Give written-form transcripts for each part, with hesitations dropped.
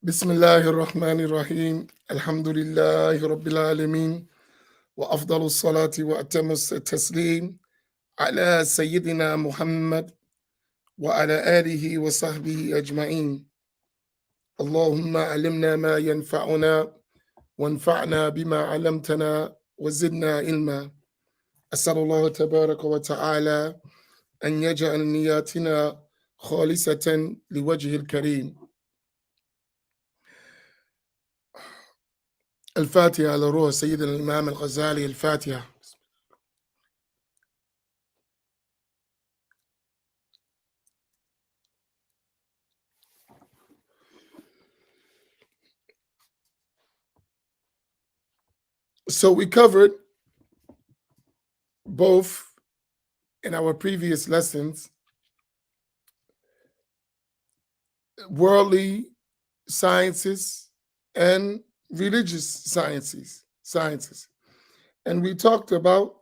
بسم الله الرحمن الرحيم الحمد لله رب العالمين وأفضل الصلاة وأتم التسليم على سيدنا محمد وعلى آله وصحبه أجمعين اللهم علمنا ما ينفعنا وانفعنا بما علمتنا وزدنا علما أسأل الله تبارك وتعالى أن يجعل نياتنا خالصة لوجه الكريم الفاتحة على روح سيدنا الإمام الغزالي الفاتحة. So we covered both in our previous lessons worldly sciences and religious sciences. And we talked about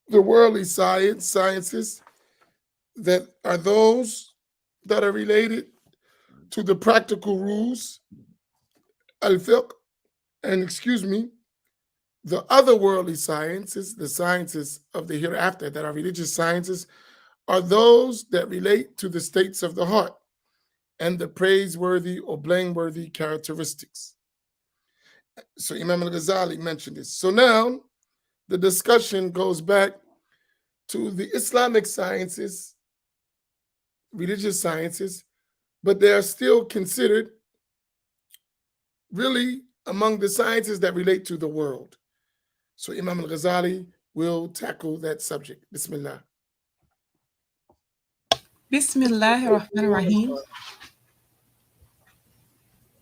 the worldly sciences that are those that are related to the practical rules, al-fiqh, and the other worldly sciences, the sciences of the hereafter that are religious sciences, are those that relate to the states of the heart and the praiseworthy or blameworthy characteristics. So Imam al-Ghazali mentioned this. So now the discussion goes back to the Islamic sciences, religious sciences, but they are still considered really among the sciences that relate to the world. So Imam al-Ghazali will tackle that subject. Bismillah. Bismillahirrahmanirrahim.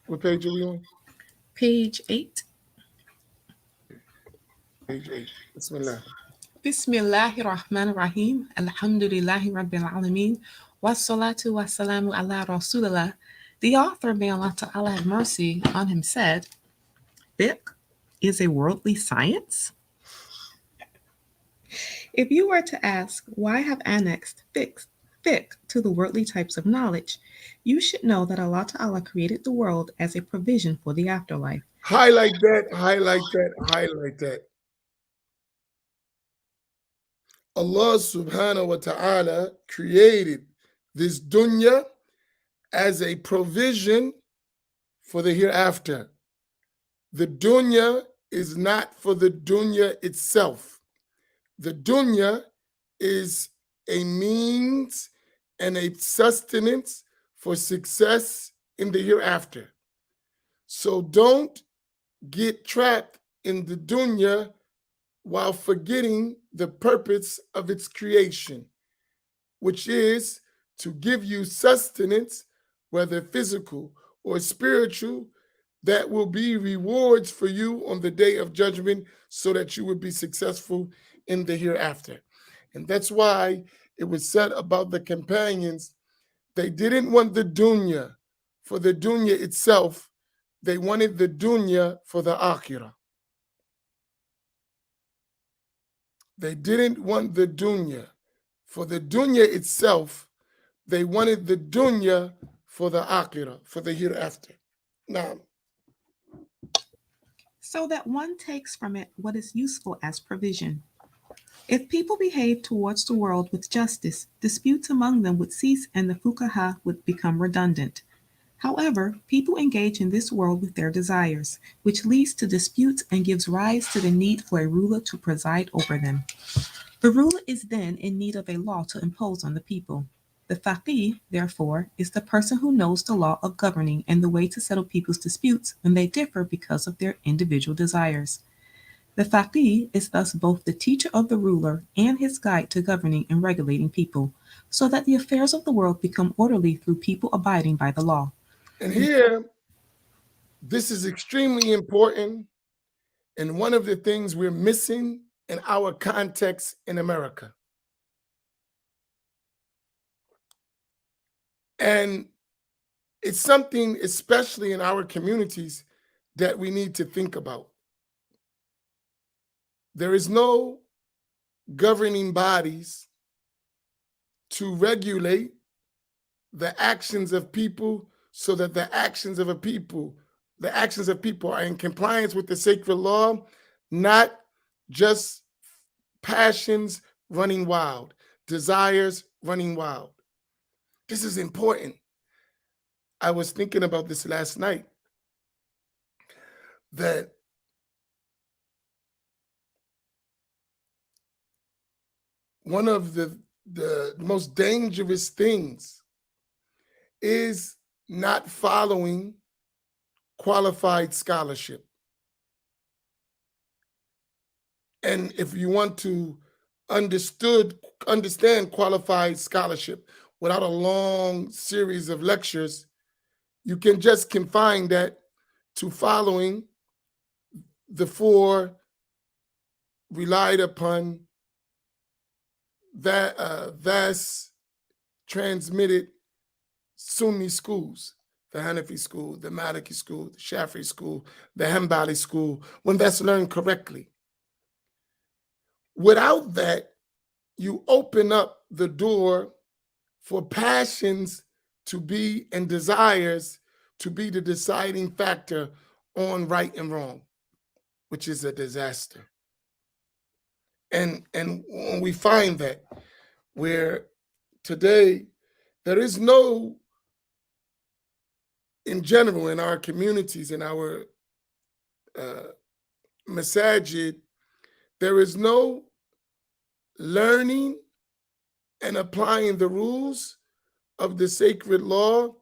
What page are we on? Page 8. Page 8. Bismillah. Bismillahirrahmanirrahim. Alhamdulillahi Rabbil Alameen. Wassalatu wassalamu ala Rasulillah. The author, may Allah Ta'ala have mercy on him, said, Fiqh is a worldly science? If you were to ask why have annexed fiqh to the worldly types of knowledge, you should know that Allah Ta'ala created the world as a provision for the afterlife. Highlight that, highlight that, highlight that. Allah subhanahu wa ta'ala created this dunya as a provision for the hereafter. The dunya is not for the dunya itself. The dunya is a means and a sustenance for success in the hereafter. So don't get trapped in the dunya while forgetting the purpose of its creation, which is to give you sustenance, whether physical or spiritual, that will be rewards for you on the day of judgment so that you would be successful in the hereafter. And that's why it was said about the companions, they didn't want the dunya for the dunya itself, they wanted the dunya for the akhirah. They didn't want the dunya for the dunya itself, they wanted the dunya for the akhirah, for the hereafter. Now, so that one takes from it what is useful as provision. If people behave towards the world with justice, disputes among them would cease and the fuqaha would become redundant. However, people engage in this world with their desires, which leads to disputes and gives rise to the need for a ruler to preside over them. The ruler is then in need of a law to impose on the people. The faqih, therefore, is the person who knows the law of governing and the way to settle people's disputes when they differ because of their individual desires. The faqih is thus both the teacher of the ruler and his guide to governing and regulating people, so that the affairs of the world become orderly through people abiding by the law. And here, this is extremely important, and one of the things we're missing in our context in America. And it's something, especially in our communities, that we need to think about. There is no governing bodies to regulate the actions of people so that the actions of people are in compliance with the sacred law, not just passions running wild, desires running wild. This is important. I was thinking about this last night, that one of the most dangerous things is not following qualified scholarship. And if you want to understand qualified scholarship without a long series of lectures, you can just confine that to following the four relied upon, that vast transmitted Sunni schools: the Hanafi school, the Maliki school, the Shafi'i school, the Hanbali school, when that's learned correctly. Without that, you open up the door for passions to be, and desires to be, the deciding factor on right and wrong, which is a disaster. And when we find that, where today there is no, in general, in our communities, in our masajid, there is no learning and applying the rules of the sacred law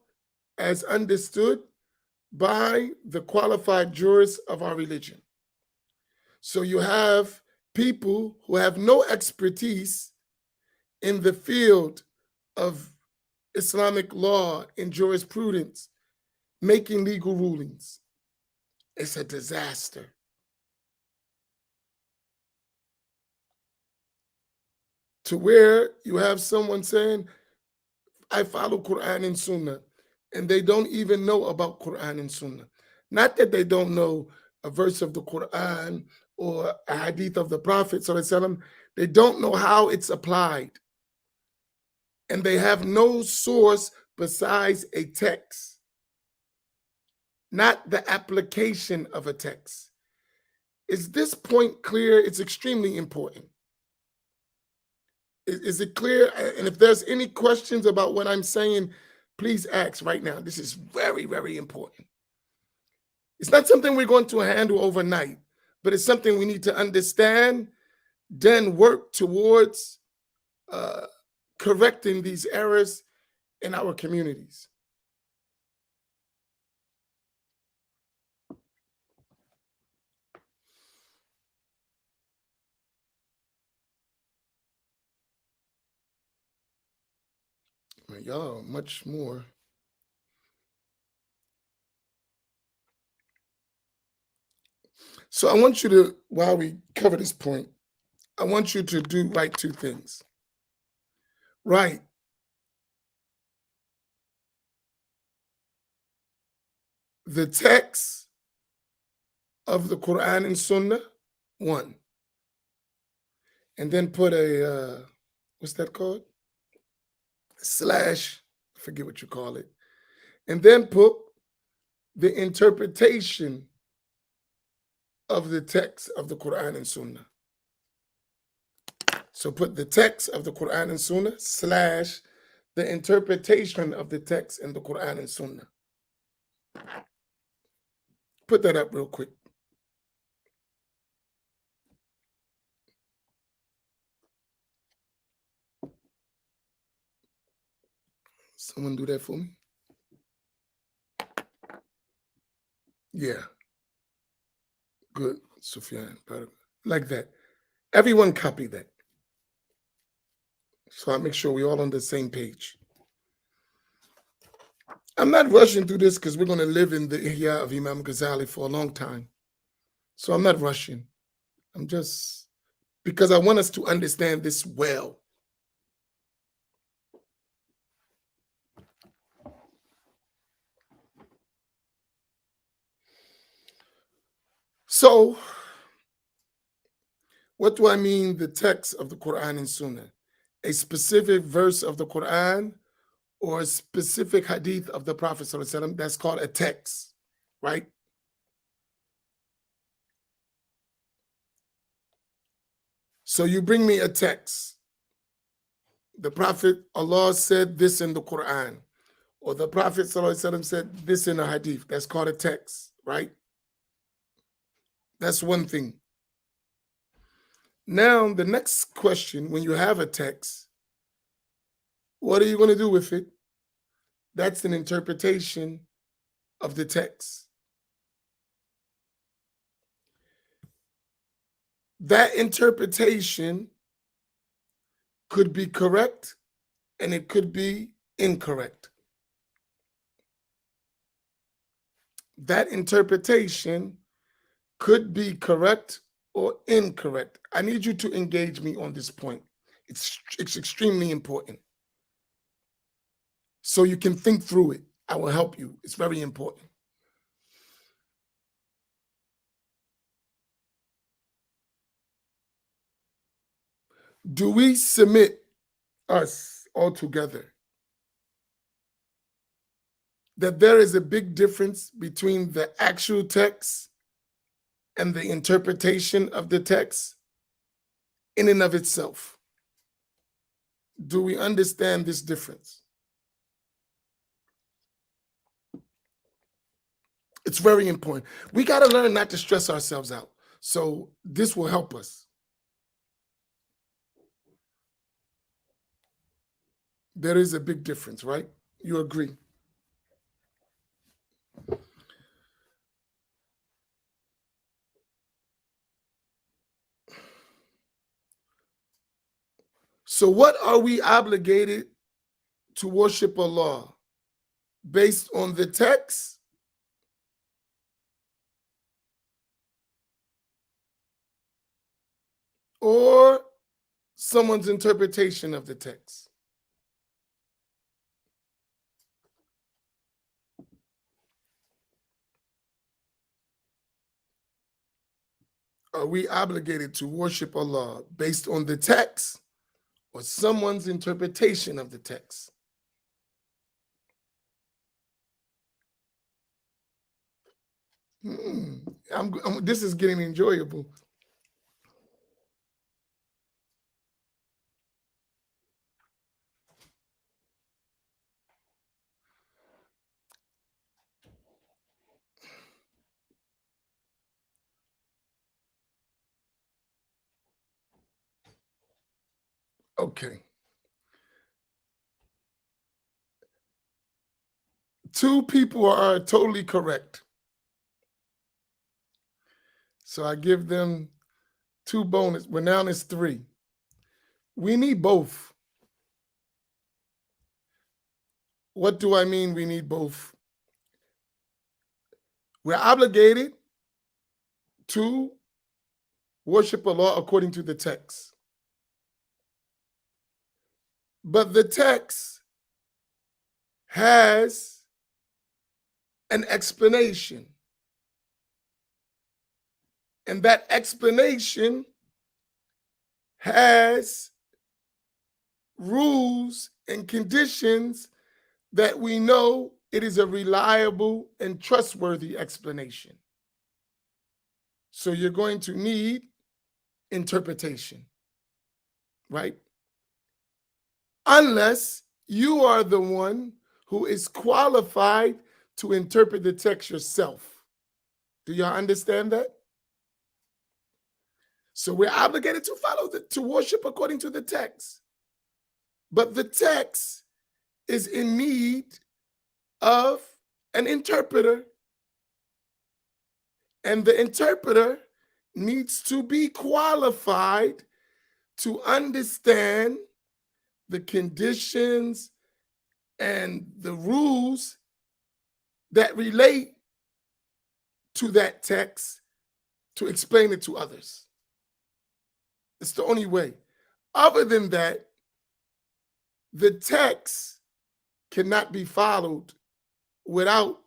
as understood by the qualified jurists of our religion. So you have people who have no expertise in the field of Islamic law and jurisprudence making legal rulings. It's a disaster. To where you have someone saying, I follow Quran and Sunnah, and they don't even know about Quran and Sunnah. Not that they don't know a verse of the Quran or a hadith of the Prophet, they don't know how it's applied. And they have no source besides a text, not the application of a text. Is this point clear? It's extremely important. Is it clear? And if there's any questions about what I'm saying, please ask right now. This is very, very important. It's not something we're going to handle overnight, but it's something we need to understand, then work towards correcting these errors in our communities. Y'all, much more. So I want you to, while we cover this point, I want you to write two things. Write the text of the Quran and Sunnah, one. And then put a, what's that called? Slash, I forget what you call it. And then put the interpretation of the text of the Quran and Sunnah. So put the text of the Quran and Sunnah slash the interpretation of the text in the Quran and Sunnah. Put that up real quick. Someone do that for me? Yeah. Good, Sufyan. Like that. Everyone copy that. So I make sure we're all on the same page. I'm not rushing through this because we're going to live in the Ihya of Imam Ghazali for a long time. So I'm not rushing. I'm just, because I want us to understand this well. So, what do I mean, the text of the Quran and Sunnah? A specific verse of the Quran or a specific hadith of the Prophet ﷺ, that's called a text, right? So you bring me a text. The Prophet, Allah said this in the Quran, or the Prophet ﷺ said this in a hadith. That's called a text, right? That's one thing. Now, the next question, when you have a text, what are you going to do with it? That's an interpretation of the text. That interpretation could be correct and it could be incorrect. That interpretation could be correct or incorrect. I need you to engage me on this point. It's extremely important. So you can think through it. I will help you. It's very important. Do we submit us all together that there is a big difference between the actual text and the interpretation of the text in and of itself? Do we understand this difference? It's very important. We got to learn not to stress ourselves out. So this will help us. There is a big difference, right? You agree? So what are we obligated to worship Allah? Based on the text or someone's interpretation of the text? Are we obligated to worship Allah based on the text or someone's interpretation of the text? This is getting enjoyable. Okay. Two people are totally correct. So I give them 2 bonus. Well, now it's 3. We need both. What do I mean we need both? We're obligated to worship Allah according to the text. But the text has an explanation. And that explanation has rules and conditions that we know it is a reliable and trustworthy explanation. So you're going to need interpretation, right? Unless you are the one who is qualified to interpret the text yourself. Do y'all understand that? So we're obligated to to worship according to the text. But the text is in need of an interpreter. And the interpreter needs to be qualified to understand the conditions and the rules that relate to that text to explain it to others. It's the only way. Other than that, the text cannot be followed without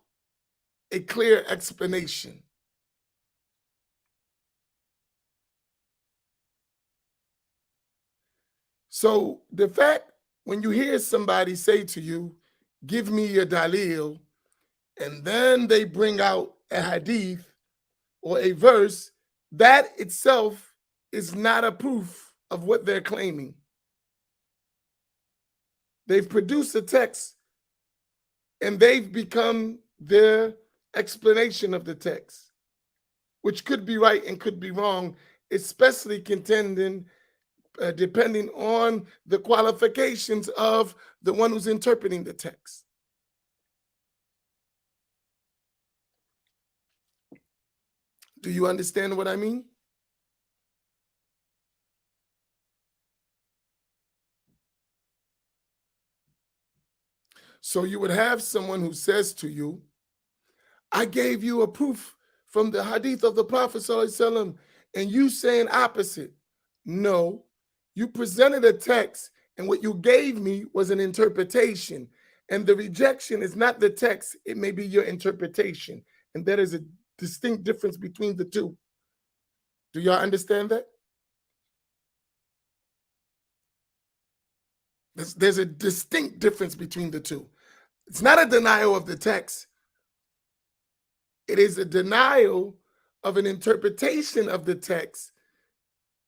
a clear explanation. So the fact when you hear somebody say to you, give me your dalil, and then they bring out a hadith or a verse, that itself is not a proof of what they're claiming. They've produced a text and they've become their explanation of the text, which could be right and could be wrong, especially depending on the qualifications of the one who's interpreting the text. Do you understand what I mean? So you would have someone who says to you, I gave you a proof from the hadith of the Prophet ﷺ, and you saying opposite. No, you presented a text, and what you gave me was an interpretation. And the rejection is not the text, it may be your interpretation. And there is a distinct difference between the two. Do y'all understand that? There's a distinct difference between the two. It's not a denial of the text. It is a denial of an interpretation of the text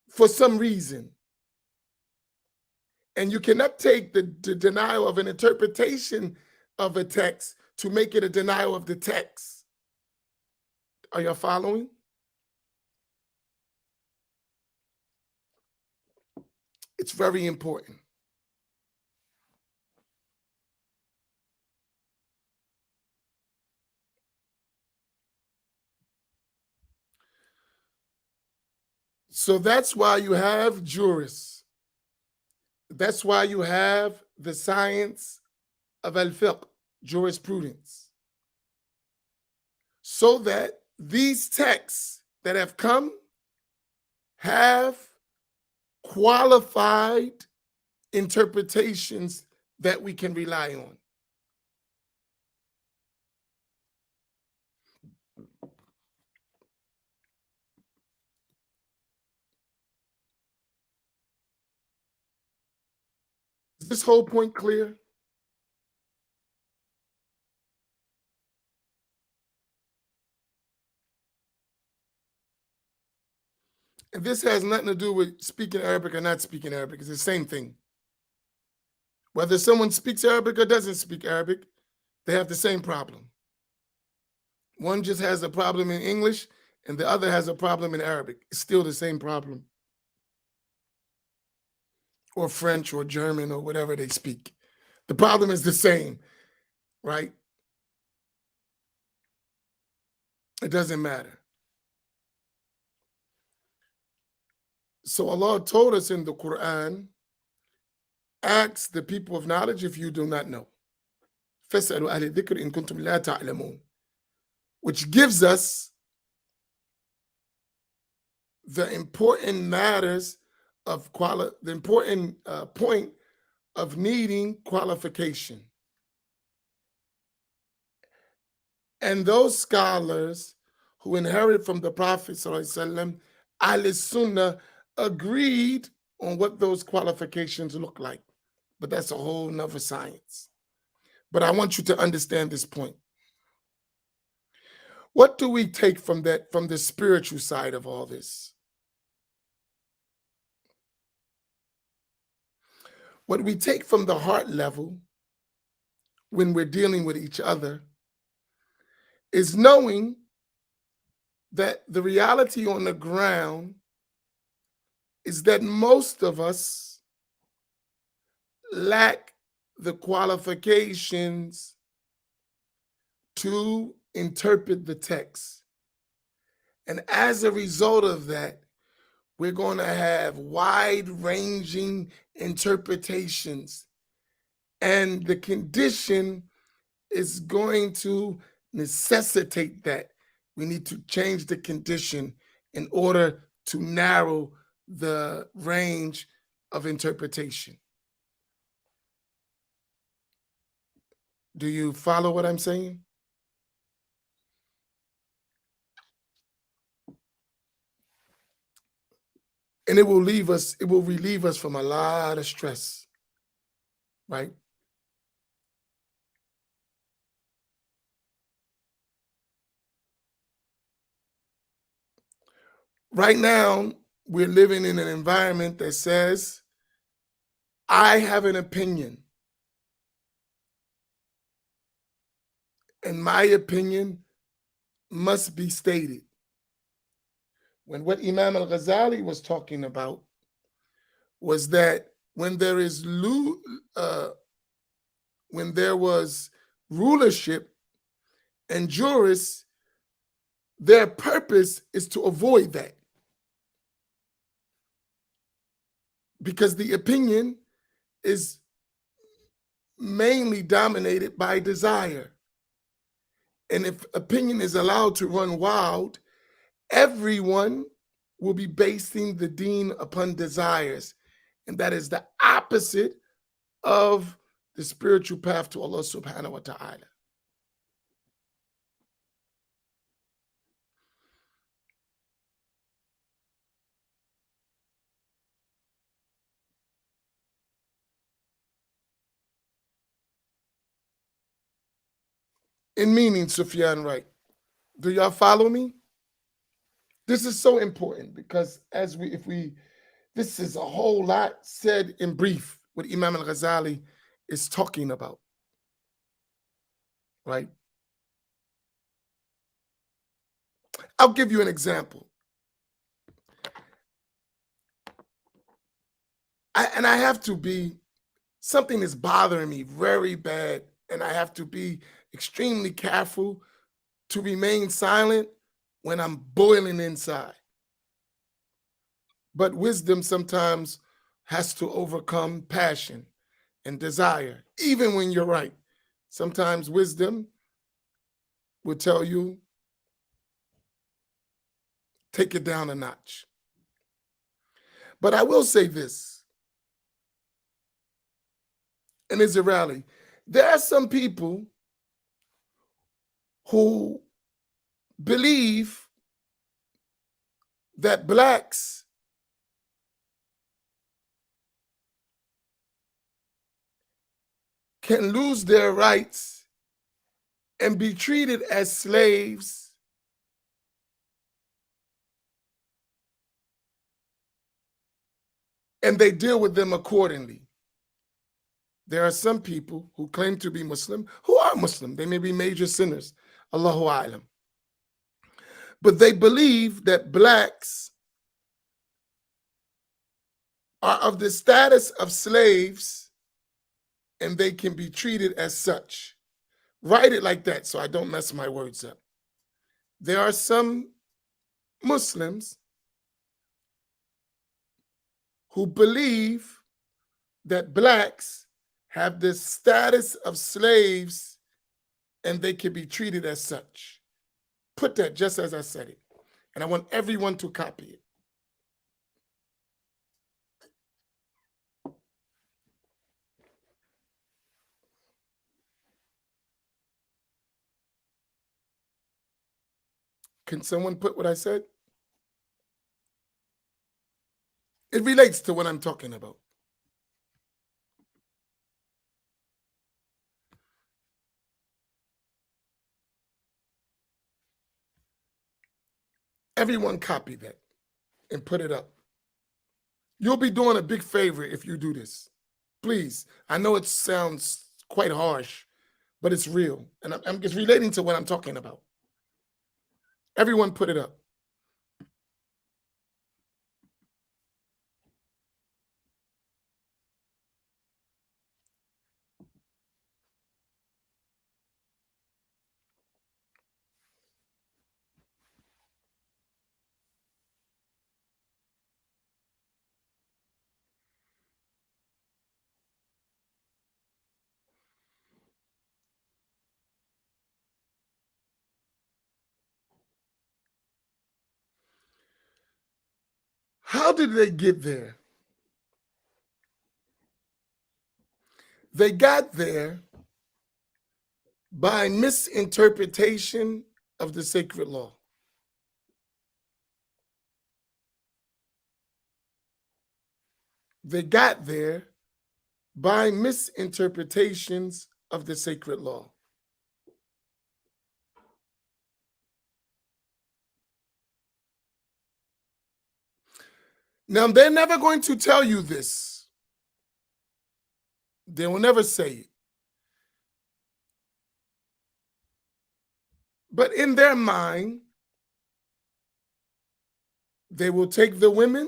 for some reason. And you cannot take the denial of an interpretation of a text to make it a denial of the text. Are you following? It's very important. So that's why you have jurists. That's why you have the science of al-fiqh, jurisprudence. So that these texts that have come have qualified interpretations that we can rely on. Is this whole point clear? And this has nothing to do with speaking Arabic or not speaking Arabic. It's the same thing. Whether someone speaks Arabic or doesn't speak Arabic, they have the same problem. One just has a problem in English and the other has a problem in Arabic. It's still the same problem. Or French or German or whatever they speak. The problem is the same, right? It doesn't matter. So Allah told us in the Quran, ask the people of knowledge if you do not know. فَاسْأَلُوا أَهْلَ الذِّكْرِ إِن كُنتُمْ لَا تَعْلَمُونَ. Which gives us the important matters of the important point of needing qualification. And those scholars who inherited from the Prophet ﷺ, Ahl-Sunnah, agreed on what those qualifications look like. But that's a whole nother science. But I want you to understand this point. What do we take from that, from the spiritual side of all this? What we take from the heart level when we're dealing with each other is knowing that the reality on the ground is that most of us lack the qualifications to interpret the text. And as a result of that, we're going to have wide-ranging interpretations. And the condition is going to necessitate that. We need to change the condition in order to narrow the range of interpretation. Do you follow what I'm saying? And it will relieve us from a lot of stress, right? Right now, we're living in an environment that says, I have an opinion, and my opinion must be stated. When what Imam al-Ghazali was talking about was that when there is when there was rulership and jurists, their purpose is to avoid that, because the opinion is mainly dominated by desire. And if opinion is allowed to run wild, everyone will be basing the deen upon desires. And that is the opposite of the spiritual path to Allah subhanahu wa ta'ala. In meaning, Sufyan, right? Do y'all follow me? This is so important because this is a whole lot said in brief what Imam al-Ghazali is talking about, right? I'll give you an example. I have to be, something is bothering me very bad, and I have to be extremely careful to remain silent when I'm boiling inside. But wisdom sometimes has to overcome passion and desire, even when you're right. Sometimes wisdom will tell you, take it down a notch. But I will say this, and it's a rally. There are some people who believe that blacks can lose their rights and be treated as slaves and they deal with them accordingly. There are some people who claim to be Muslim who are Muslim. They may be major sinners, Allahu A'lam. But they believe that blacks are of the status of slaves and they can be treated as such. Write it like that so I don't mess my words up. There are some Muslims who believe that blacks have the status of slaves and they can be treated as such. Put that just as I said it. And I want everyone to copy it. Can someone put what I said? It relates to what I'm talking about. Everyone copy that and put it up. You'll be doing a big favor if you do this. Please. I know it sounds quite harsh, but it's real. And I'm just relating to what I'm talking about. Everyone put it up. How did they get there? They got there by misinterpretation of the sacred law. They got there by misinterpretations of the sacred law. Now, they're never going to tell you this. They will never say it. But in their mind, they will take the women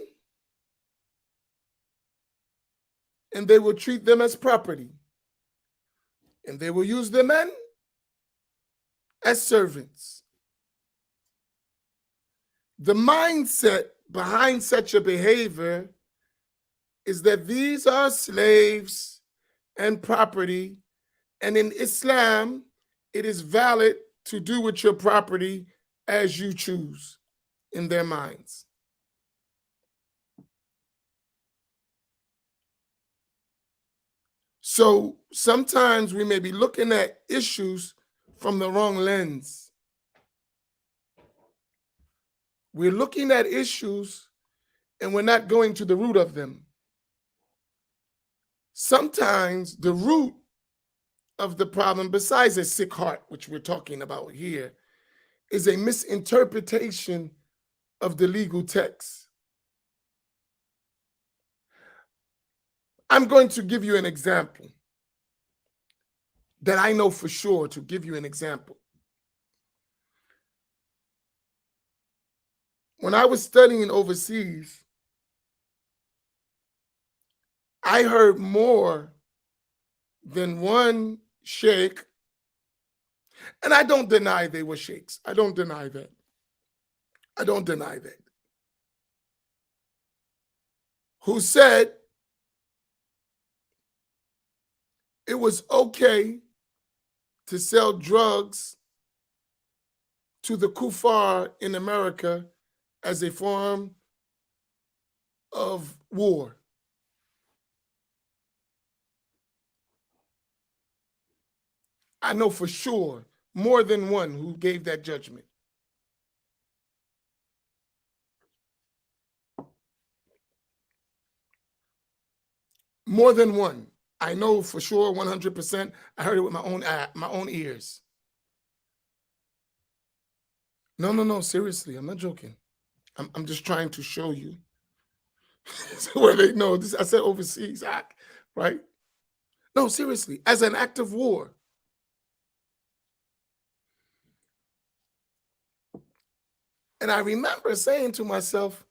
and they will treat them as property. And they will use the men as servants. The mindset behind such a behavior is that these are slaves and property, and in Islam, it is valid to do with your property as you choose in their minds. So sometimes we may be looking at issues from the wrong lens. We're looking at issues and we're not going to the root of them. Sometimes the root of the problem, besides a sick heart, which we're talking about here, is a misinterpretation of the legal text. I'm going to give you an example that I know for sure. To give you an example, when I was studying overseas, I heard more than one sheikh, and I don't deny they were sheikhs. I don't deny that. I don't deny that. Who said it was okay to sell drugs to the kuffar in America as a form of war. I know for sure more than one who gave that judgment. More than one. I know for sure 100%. I heard it with my own ears. No, seriously, I'm not joking. I'm just trying to show you where they know this. I said overseas act, right? No, seriously, as an act of war. And I remember saying to myself,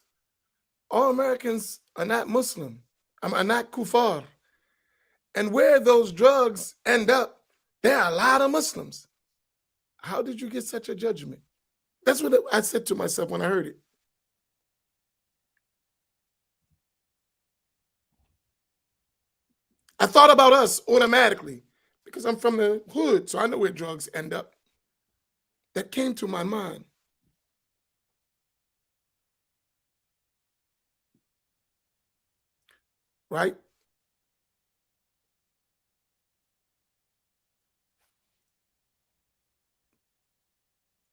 all Americans are not Muslim, are not kuffar. And where those drugs end up, there are a lot of Muslims. How did you get such a judgment? That's what I said to myself when I heard it. I thought about us automatically because I'm from the hood, so I know where drugs end up. That came to my mind. Right?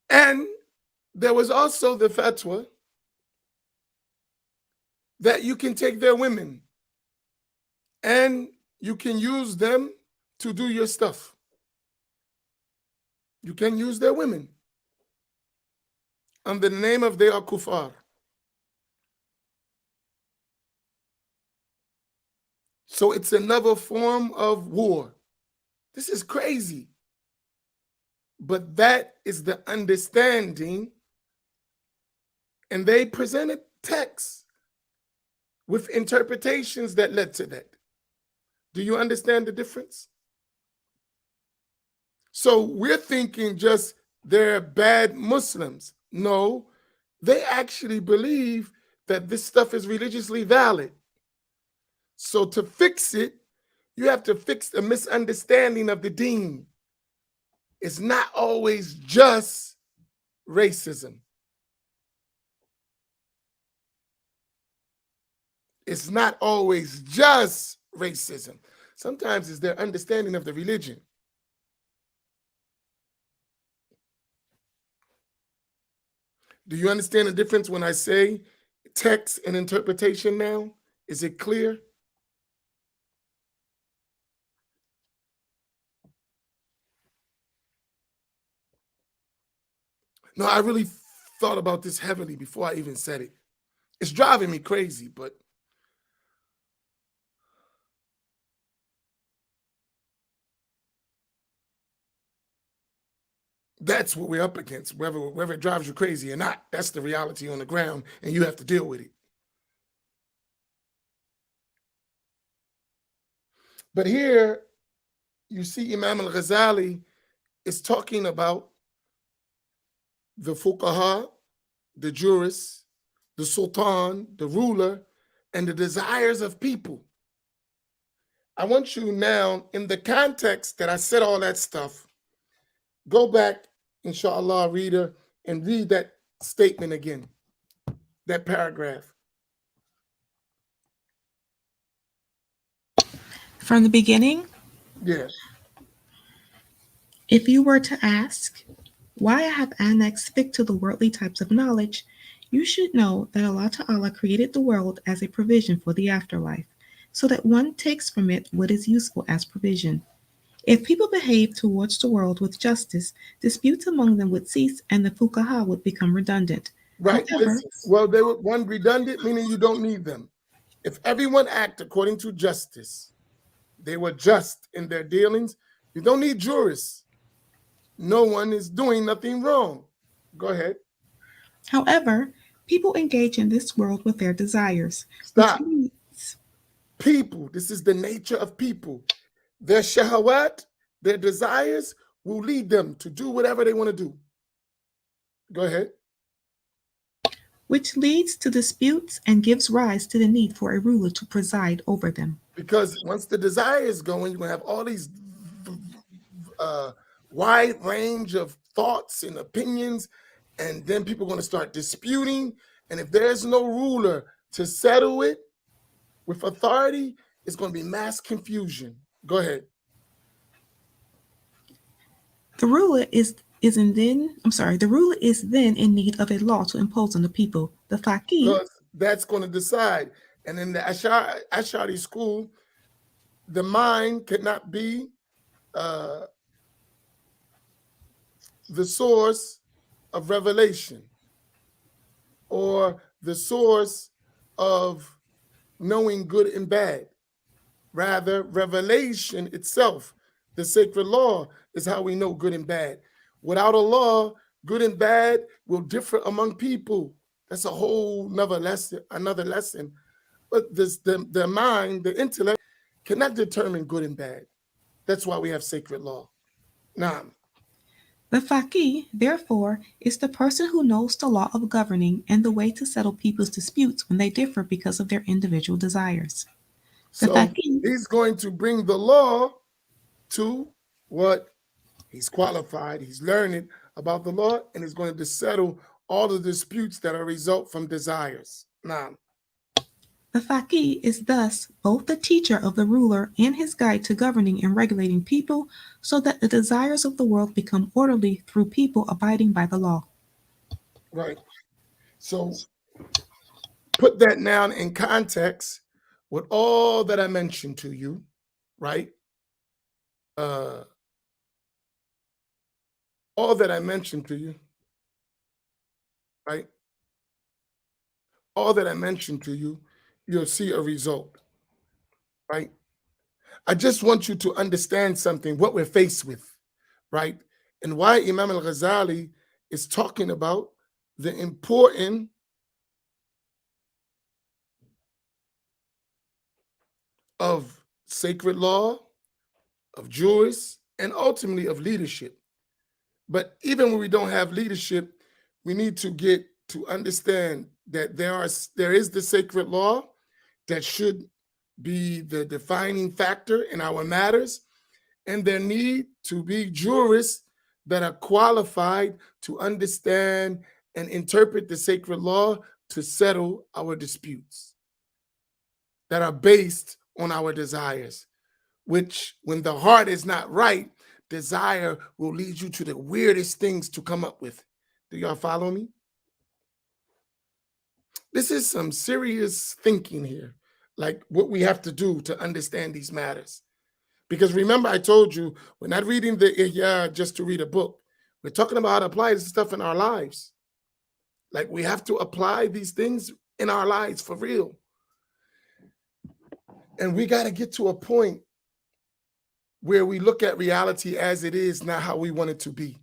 And there was also the fatwa that you can take their women and you can use them to do your stuff. You can use their women under the name of they are kuffar. So it's another form of war. This is crazy. But that is the understanding. And they presented texts with interpretations that led to that. Do you understand the difference? So we're thinking just they're bad Muslims. No, they actually believe that this stuff is religiously valid. So to fix it, you have to fix the misunderstanding of the deen. It's not always just racism. It's not always just racism. Sometimes it's their understanding of the religion. Do you understand the difference when I say text and interpretation now? Is it clear? No, I really thought about this heavily before I even said it. It's driving me crazy, but that's what we're up against, whether it drives you crazy or not. That's the reality on the ground, and you have to deal with it. But here you see Imam al-Ghazali is talking about the fuqaha, the jurists, the sultan, the ruler, and the desires of people. I want you now, in the context that I said all that stuff, go back, inshallah, reader, and read that statement again, that paragraph. From the beginning, Yeah. if you were to ask why I have annexed fiqh to the worldly types of knowledge, you should know that Allah Ta'ala created the world as a provision for the afterlife, so that one takes from it what is useful as provision. If people behave towards the world with justice, disputes among them would cease and the fuqaha would become redundant. Right. However, Listen. Well, they were one redundant, meaning you don't need them. If everyone act according to justice, they were just in their dealings, you don't need jurists. No one is doing nothing wrong. Go ahead. however, people engage in this world with their desires, which Stop. leads People, this is the nature of people. Their shahawat, their desires will lead them to do whatever they want to do. Go ahead. which leads to disputes and gives rise to the need for a ruler to preside over them. Because once the desire is going, you're going to have all these wide range of thoughts and opinions, and then people are going to start disputing. And if there's no ruler to settle it with authority, it's going to be mass confusion. Go ahead. The ruler is the ruler is then in need of a law to impose on the people. The faqih, Because that's going to decide. And in the Ash'ari school, the mind cannot be the source of revelation or the source of knowing good and bad. Rather, revelation itself, the sacred law, is how we know good and bad. Without a law, good and bad will differ among people. That's a whole another lesson. But the mind, the intellect, cannot determine good and bad. That's why we have sacred law. Now, the faqih, therefore, is the person who knows the law of governing and the way to settle people's disputes when they differ because of their individual desires. The so faqih he's going to bring the law to what he's qualified, he's learned about the law, and is going to settle all the disputes that are result from desires. Now, The faqih is thus both the teacher of the ruler and his guide to governing and regulating people so that the desires of the world become orderly through people abiding by the law. right. So put that now in context with all that I mentioned to you, right? All that I mentioned to you, right? All that I mentioned to you, you'll see a result, right? I just want you to understand something, what we're faced with, right? And why Imam al-Ghazali is talking about the importance of sacred law, of jurists, and ultimately of leadership. But even when we don't have leadership, we need to get to understand that there is the sacred law that should be the defining factor in our matters, and there need to be jurists that are qualified to understand and interpret the sacred law to settle our disputes that are based on our desires, which when the heart is not right, desire will lead you to the weirdest things to come up with. Do y'all follow me? This is some serious thinking here, like what we have to do to understand these matters. Because remember, I told you, we're not reading the Ihya just to read a book. We're talking about how to apply this stuff in our lives. Like we have to apply these things in our lives for real. And we got to get to a point where we look at reality as it is, not how we want it to be.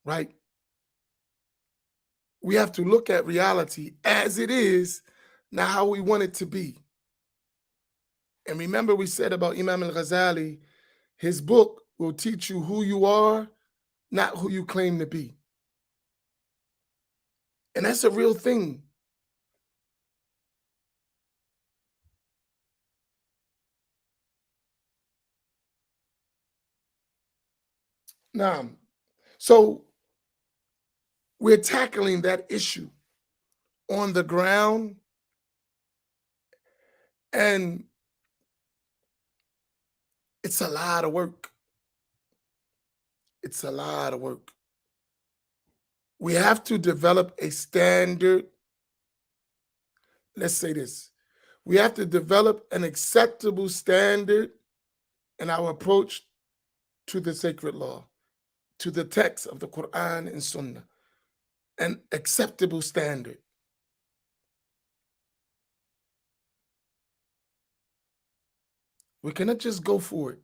Right? We have to look at reality as it is, not how we want it to be. And remember, we said about Imam al-Ghazali, his book will teach you who you are, not who you claim to be. And that's a real thing. Now, so we're tackling that issue on the ground, and it's a lot of work. It's a lot of work. We have to develop a standard. Let's say this. We have to develop an acceptable standard in our approach to the sacred law, to the text of the Quran and Sunnah. An acceptable standard. We cannot just go for it.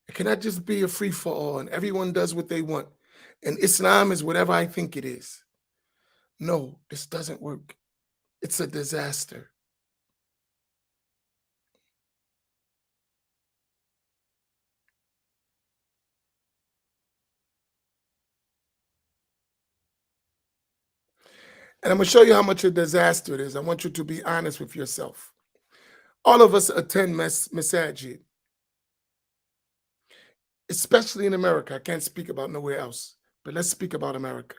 It cannot just be a free for all and everyone does what they want. And Islam is whatever I think it is. No, this doesn't work. It's a disaster. And I'm going to show you how much a disaster it is. I want you to be honest with yourself. All of us attend masajid, especially in America. I can't speak about nowhere else, but let's speak about America.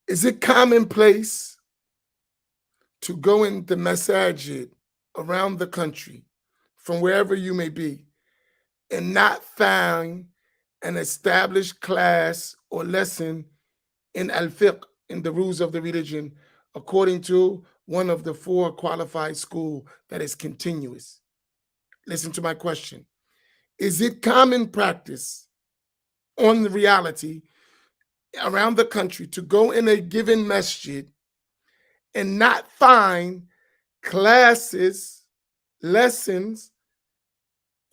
Is it commonplace to go in the masajid around the country, from wherever you may be, and not find an established class or lesson in al-fiqh, in the rules of the religion, according to one of the 4 qualified schools that is continuous? Listen to my question. Is it common practice on the reality around the country to go in a given masjid and not find classes, lessons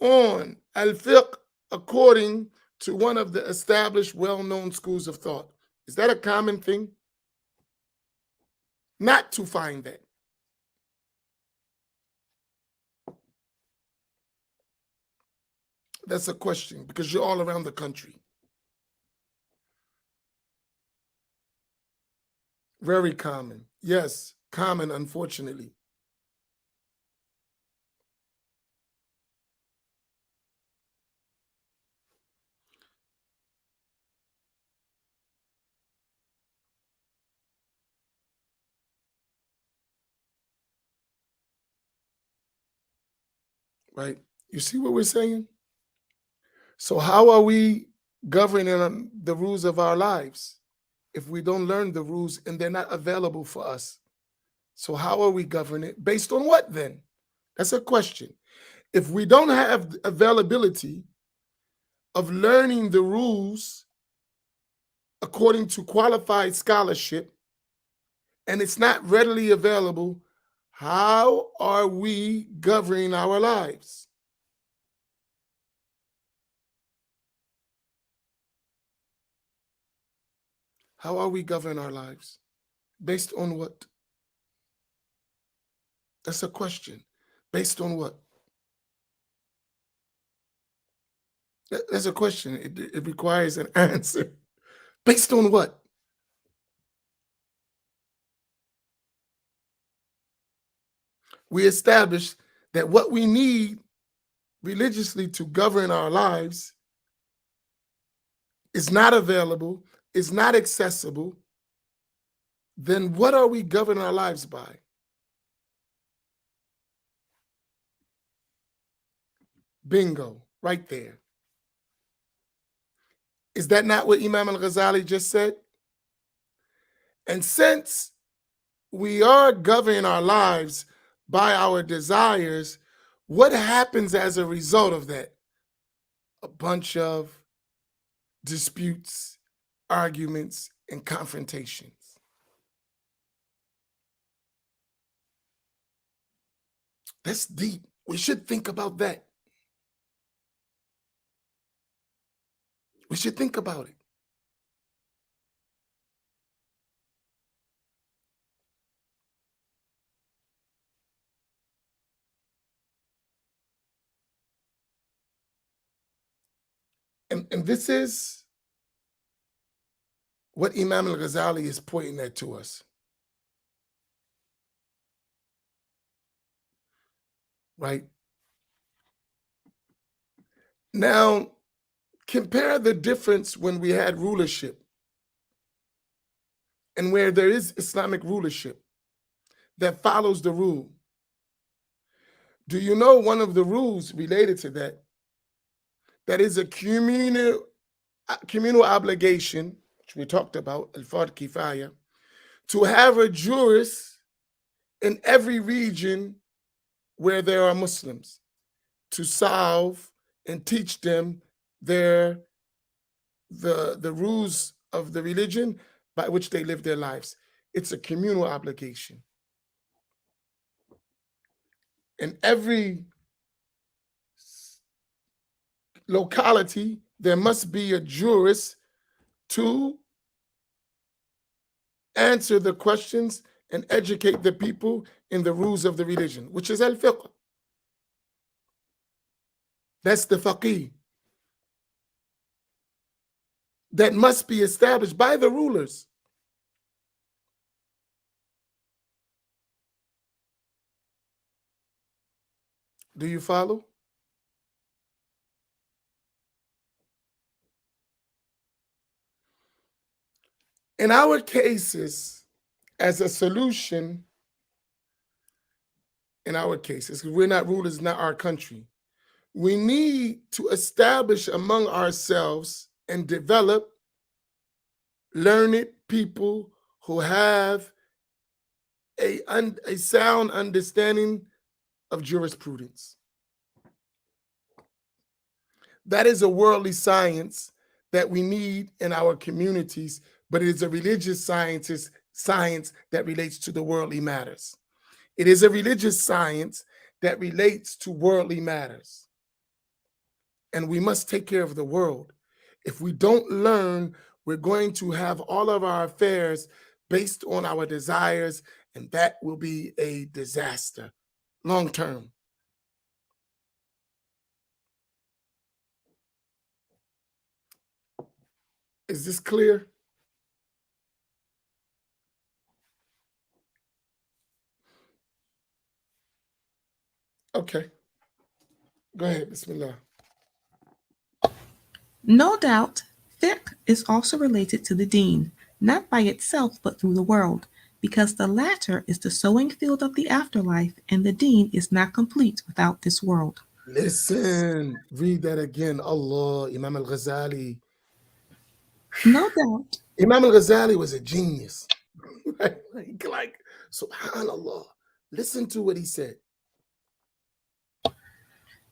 on al-fiqh according to one of the established, well-known schools of thought? Is that a common thing? Not to find that. That's a question, because you're all around the country. Very common. Yes, common, unfortunately. Right? You see what we're saying? So how are we governing the rules of our lives if we don't learn the rules and they're not available for us? So how are we governing it? Based on what then? That's a question. If we don't have availability of learning the rules according to qualified scholarship, and it's not readily available, how are we governing our lives? How are we governing our lives? Based on what? That's a question. Based on what? That's a question. It requires an answer. Based on what? We established that what we need religiously to govern our lives is not available, is not accessible. Then what are we governing our lives by? Bingo, right there. Is that not what Imam al-Ghazali just said? And since we are governing our lives by our desires, what happens as a result of that? A bunch of disputes, arguments, and confrontations. That's deep. We should think about that. We should think about it. And this is what Imam al-Ghazali is pointing at to us. Right? Now, compare the difference when we had rulership and where there is Islamic rulership that follows the rule. Do you know one of the rules related to that? That is a communal obligation, which we talked about, al-fard kifaya, to have a jurist in every region where there are Muslims to solve and teach them the rules of the religion by which they live their lives. It's a communal obligation. In every locality, there must be a jurist to answer the questions and educate the people in the rules of the religion, which is al-fiqh. That's the faqih. That must be established by the rulers. Do you follow? In our cases, as a solution, in our cases, because we're not rulers, not our country, we need to establish among ourselves and develop learned people who have a sound understanding of jurisprudence. That is a worldly science that we need in our communities, but it is a religious science that relates to the worldly matters. It is a religious science that relates to worldly matters. And we must take care of the world. If we don't learn, we're going to have all of our affairs based on our desires, and that will be a disaster long term. Is this clear? Okay. Go ahead, Bismillah. No doubt, fiqh is also related to the deen, not by itself but through the world, because the latter is the sowing field of the afterlife, and the deen is not complete without this world. Listen, read that again. Allah, Imam al-Ghazali. No doubt. Imam al-Ghazali was a genius. like, subhanallah. Listen to what he said.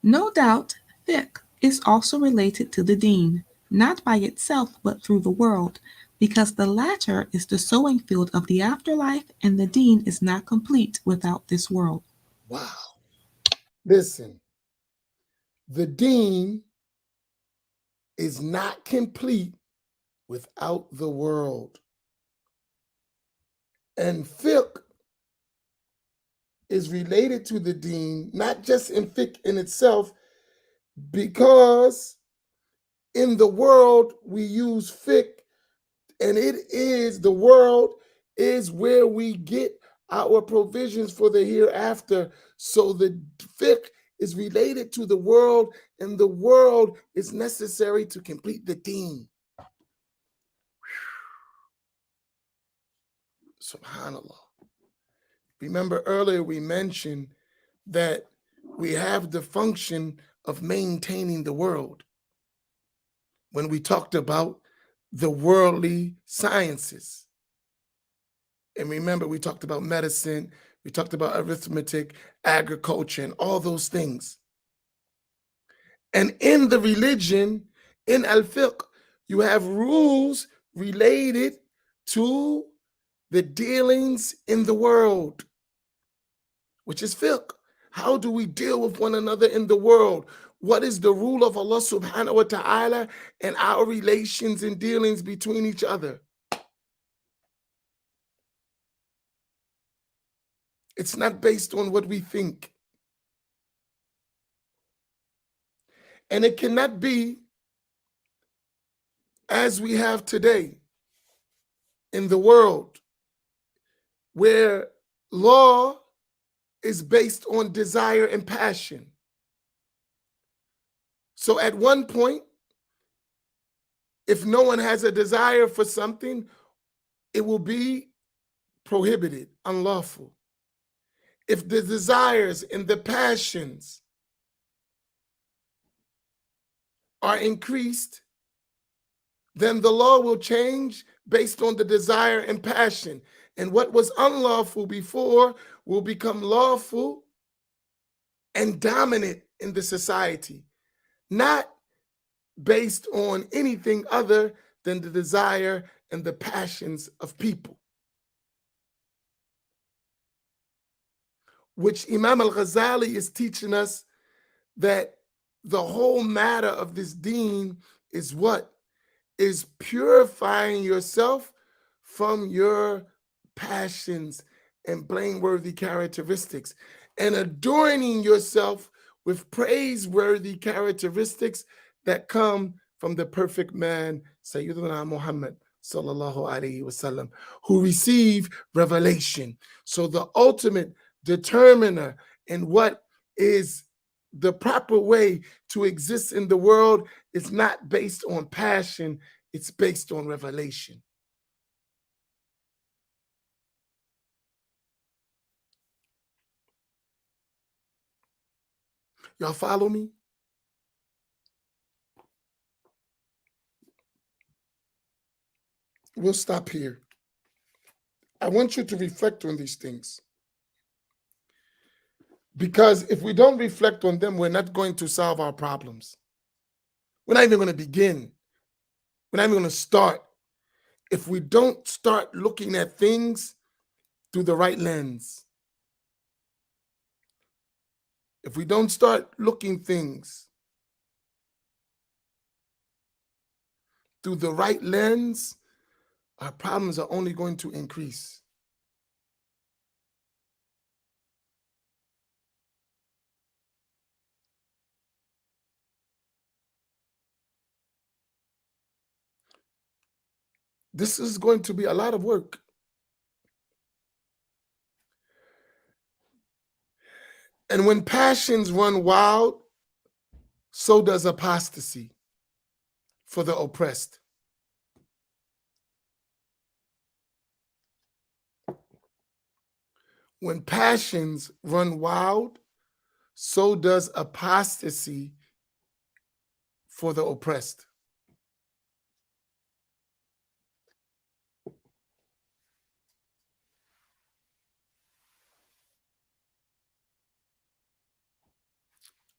No doubt, fiqh is also related to the deen, not by itself but through the world, because the latter is the sowing field of the afterlife, and the deen is not complete without this world. Wow. Listen, the deen is not complete without the world. And fiqh is related to the deen, not just in fiqh in itself, because in the world we use fiqh, and the world is where we get our provisions for the hereafter. So the fiqh is related to the world, and the world is necessary to complete the deen. Subhanallah. Remember earlier we mentioned that we have the function of maintaining the world when we talked about the worldly sciences. And remember, we talked about medicine, we talked about arithmetic, agriculture, and all those things. And in the religion, in al-fiqh, You have rules related to the dealings in the world, which is fiqh. How do we deal with one another in the world? What is the rule of Allah subhanahu wa ta'ala and our relations and dealings between each other? It's not based on what we think. And it cannot be as we have today in the world, where law is based on desire and passion. So at one point, if no one has a desire for something, it will be prohibited, unlawful. If the desires and the passions are increased, then the law will change based on the desire and passion. And what was unlawful before will become lawful and dominant in the society, not based on anything other than the desire and the passions of people. Which Imam al-Ghazali is teaching us that the whole matter of this deen is what? Is purifying yourself from your passions and blameworthy characteristics and adorning yourself with praiseworthy characteristics that come from the perfect man, Sayyidina Muhammad sallallahu alaihi wasallam, who received revelation. So the ultimate determiner in what is the proper way to exist in the world is not based on passion, it's based on revelation. Y'all follow me? We'll stop here. I want you to reflect on these things. Because if we don't reflect on them, we're not going to solve our problems. We're not even going to begin. We're not even going to start if we don't start looking at things through the right lens. If we don't start looking things through the right lens, our problems are only going to increase. This is going to be a lot of work. And when passions run wild, so does apostasy for the oppressed. When passions run wild, so does apostasy for the oppressed.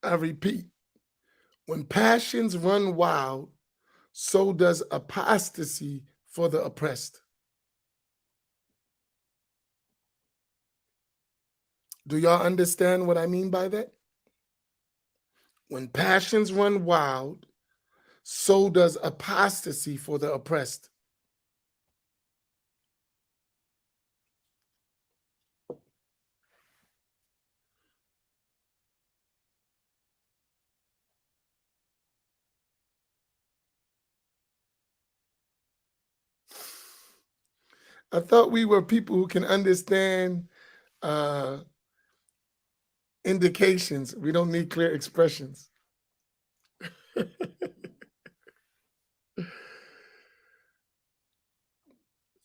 I repeat, when passions run wild, so does apostasy for the oppressed. Do y'all understand what I mean by that? When passions run wild, so does apostasy for the oppressed. I thought we were people who can understand indications. We don't need clear expressions.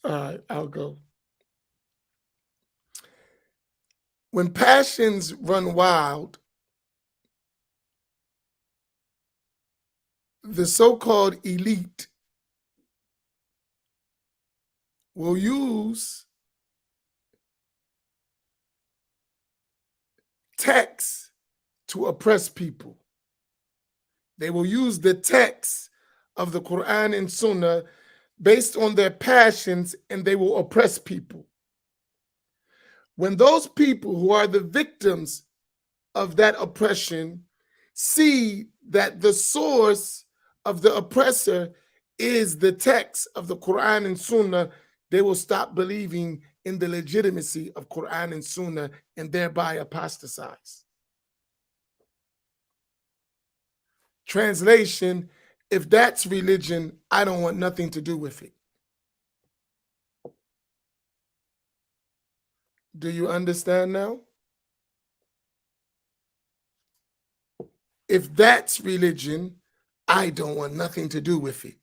All right, I'll go. When passions run wild, the so-called elite will use text to oppress people. They will use the text of the Quran and Sunnah based on their passions, and they will oppress people. When those people who are the victims of that oppression see that the source of the oppressor is the text of the Quran and Sunnah, they will stop believing in the legitimacy of Quran and Sunnah and thereby apostatize. Translation: if that's religion, I don't want nothing to do with it. Do you understand now? If that's religion, I don't want nothing to do with it,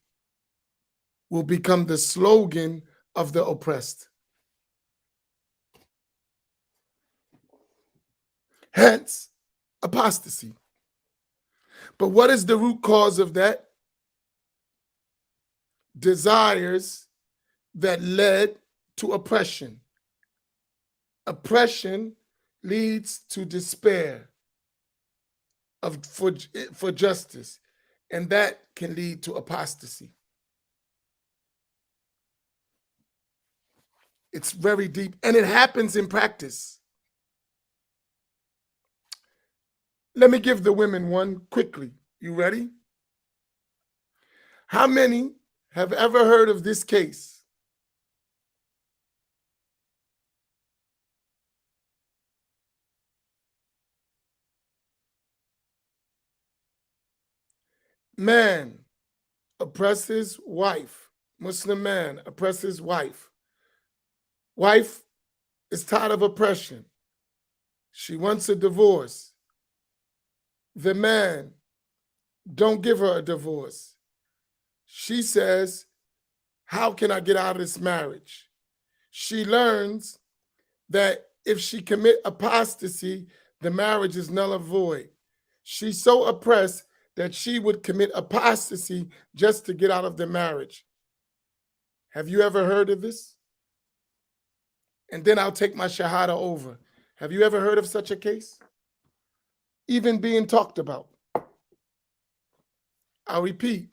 will become the slogan of the oppressed. Hence, apostasy. But what is the root cause of that? Desires that led to oppression. Oppression leads to despair for justice, and that can lead to apostasy. It's very deep, and it happens in practice. Let me give the women one quickly. You ready? How many have ever heard of this case? Man oppresses wife. Muslim man oppresses wife. Wife is tired of oppression. She wants a divorce. The man don't give her a divorce. She says, how can I get out of this marriage? She learns that if she commit apostasy, the marriage is null and void. She's so oppressed that she would commit apostasy just to get out of the marriage. Have you ever heard of this? And then I'll take my shahada over. Have you ever heard of such a case? Even being talked about. I'll repeat.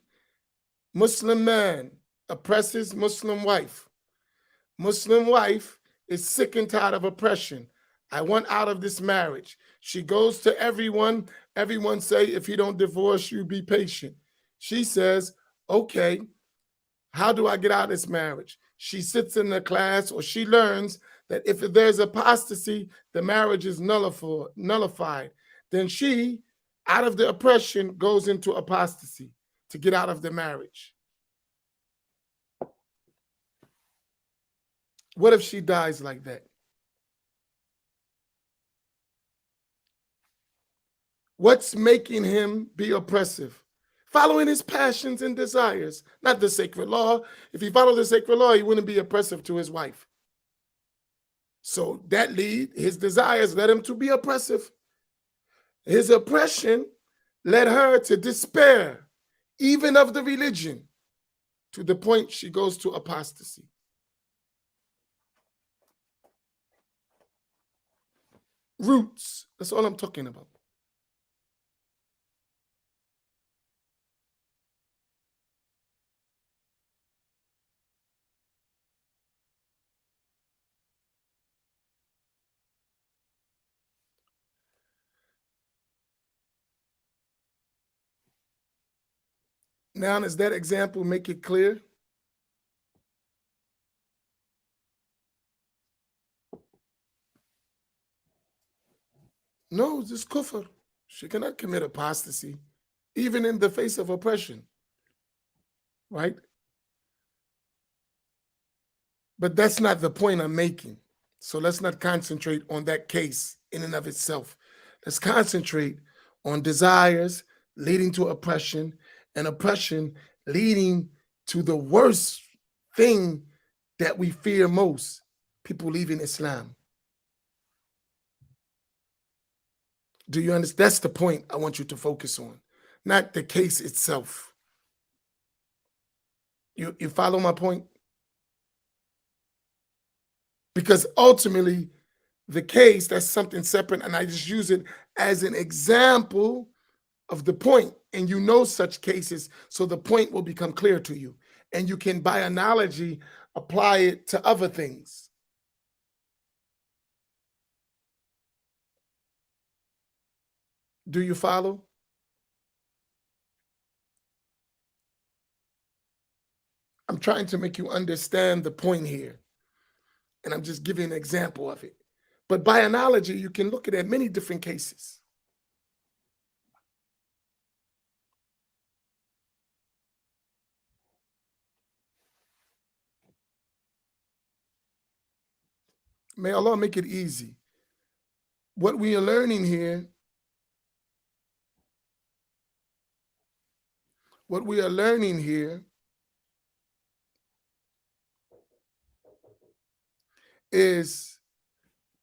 Muslim man oppresses Muslim wife. Muslim wife is sick and tired of oppression. I want out of this marriage. She goes to everyone. Everyone say, if you don't divorce, you be patient. She says, okay, how do I get out of this marriage? She sits in the class, or she learns that if there's apostasy, the marriage is nullified. Then she, out of the oppression, goes into apostasy to get out of the marriage. What if she dies like that? What's making him be oppressive? Following his passions and desires, not the sacred law. If he followed the sacred law, he wouldn't be oppressive to his wife. So that his desires led him to be oppressive. His oppression led her to despair, even of the religion, to the point she goes to apostasy. Roots, that's all I'm talking about. Now, does that example make it clear? No, this is kufr. She cannot commit apostasy, even in the face of oppression, right? But that's not the point I'm making. So let's not concentrate on that case in and of itself. Let's concentrate on desires leading to oppression, and oppression leading to the worst thing that we fear most, people leaving Islam. Do you understand? That's the point I want you to focus on, not the case itself. You follow my point? Because ultimately, the case, that's something separate, and I just use it as an example of the point, and you know such cases, so the point will become clear to you, and you can, by analogy, apply it to other things. Do you follow? I'm trying to make you understand the point here, and I'm just giving an example of it. But by analogy, you can look at it in many different cases. May Allah make it easy. What we are learning here, what we are learning here is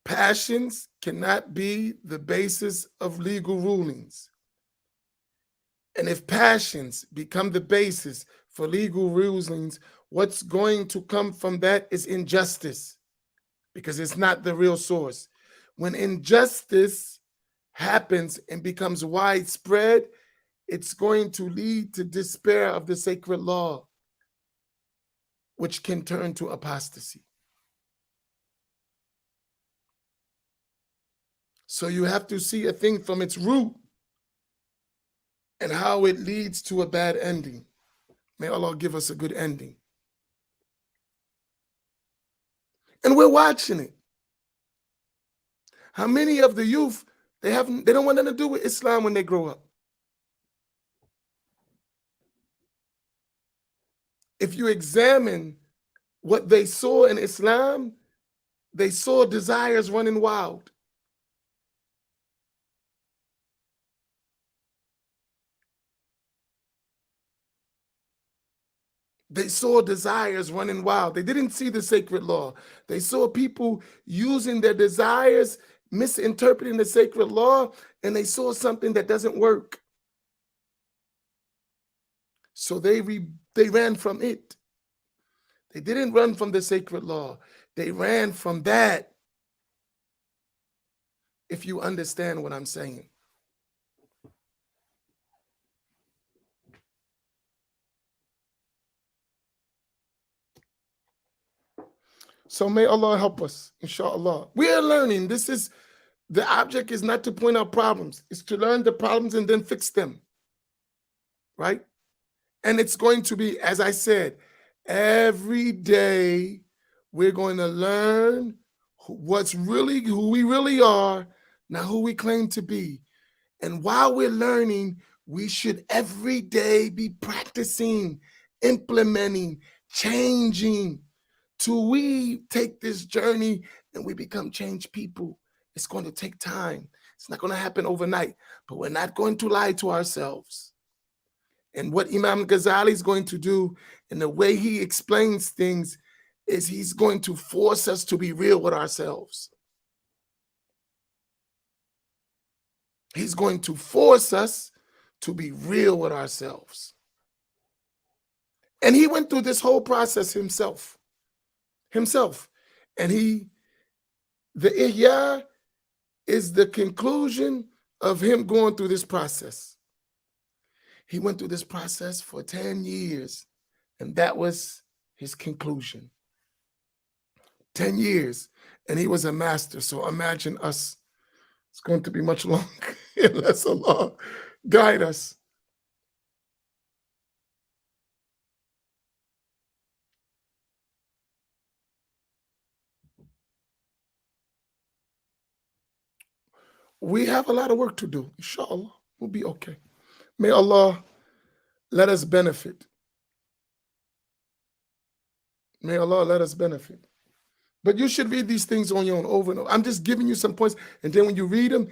passions cannot be the basis of legal rulings. And if passions become the basis for legal rulings, what's going to come from that is injustice, because it's not the real source. When injustice happens and becomes widespread, it's going to lead to despair of the sacred law, which can turn to apostasy. So you have to see a thing from its root and how it leads to a bad ending. May Allah give us a good ending. And we're watching it. How many of the youth, they don't want nothing to do with Islam when they grow up? If you examine what they saw in Islam, they saw desires running wild. They saw desires running wild. They didn't see the sacred law. They saw people using their desires, misinterpreting the sacred law, and they saw something that doesn't work. So they ran from it. They didn't run from the sacred law. They ran from that, if you understand what I'm saying. So may Allah help us, inshallah. We are learning. The object is not to point out problems. It's to learn the problems and then fix them, right? And it's going to be, as I said, every day we're going to learn who we really are, not who we claim to be. And while we're learning, we should every day be practicing, implementing, changing, till we take this journey and we become changed people. It's going to take time. It's not going to happen overnight, but we're not going to lie to ourselves. And what Imam Ghazali is going to do, and the way he explains things, is he's going to force us to be real with ourselves. He's going to force us to be real with ourselves. And he went through this whole process himself. And the Ihya is the conclusion of him going through this process. He went through this process for 10 years, and that was his conclusion. 10 years, and he was a master. So imagine us. It's going to be much longer unless Allah guide us. We have a lot of work to do. Inshallah, we'll be okay. May Allah let us benefit. May Allah let us benefit. But you should read these things on your own over and over. I'm just giving you some points. And then when you read them,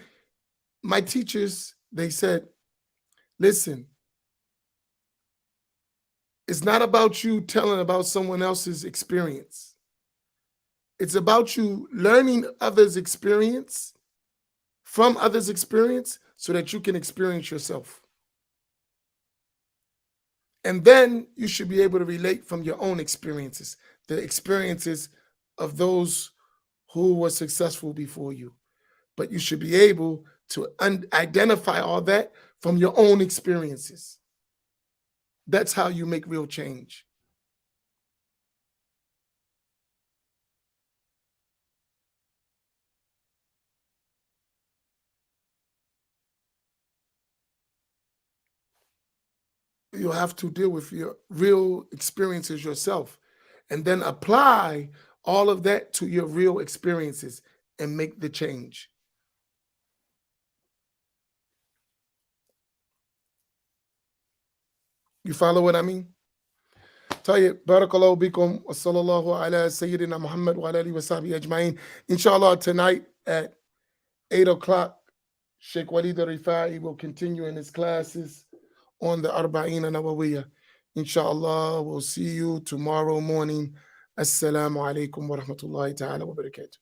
my teachers, they said, listen, it's not about you telling about someone else's experience. It's about you learning others' experience from others' experience so that you can experience yourself. And then you should be able to relate from your own experiences, the experiences of those who were successful before you. But you should be able to identify all that from your own experiences. That's how you make real change. You have to deal with your real experiences yourself and then apply all of that to your real experiences and make the change. You follow what I mean? طيب بارك الله بكم وصلى الله على سيدنا محمد وعلى آله وصحبه أجمعين. Inshallah, tonight at 8 o'clock, Sheikh Walid Rifai will continue in his classes on the Arba'in Nawawiyah. Inshallah, we'll see you tomorrow morning. Assalamu alaikum wa rahmatullahi ta'ala wa barakatuh.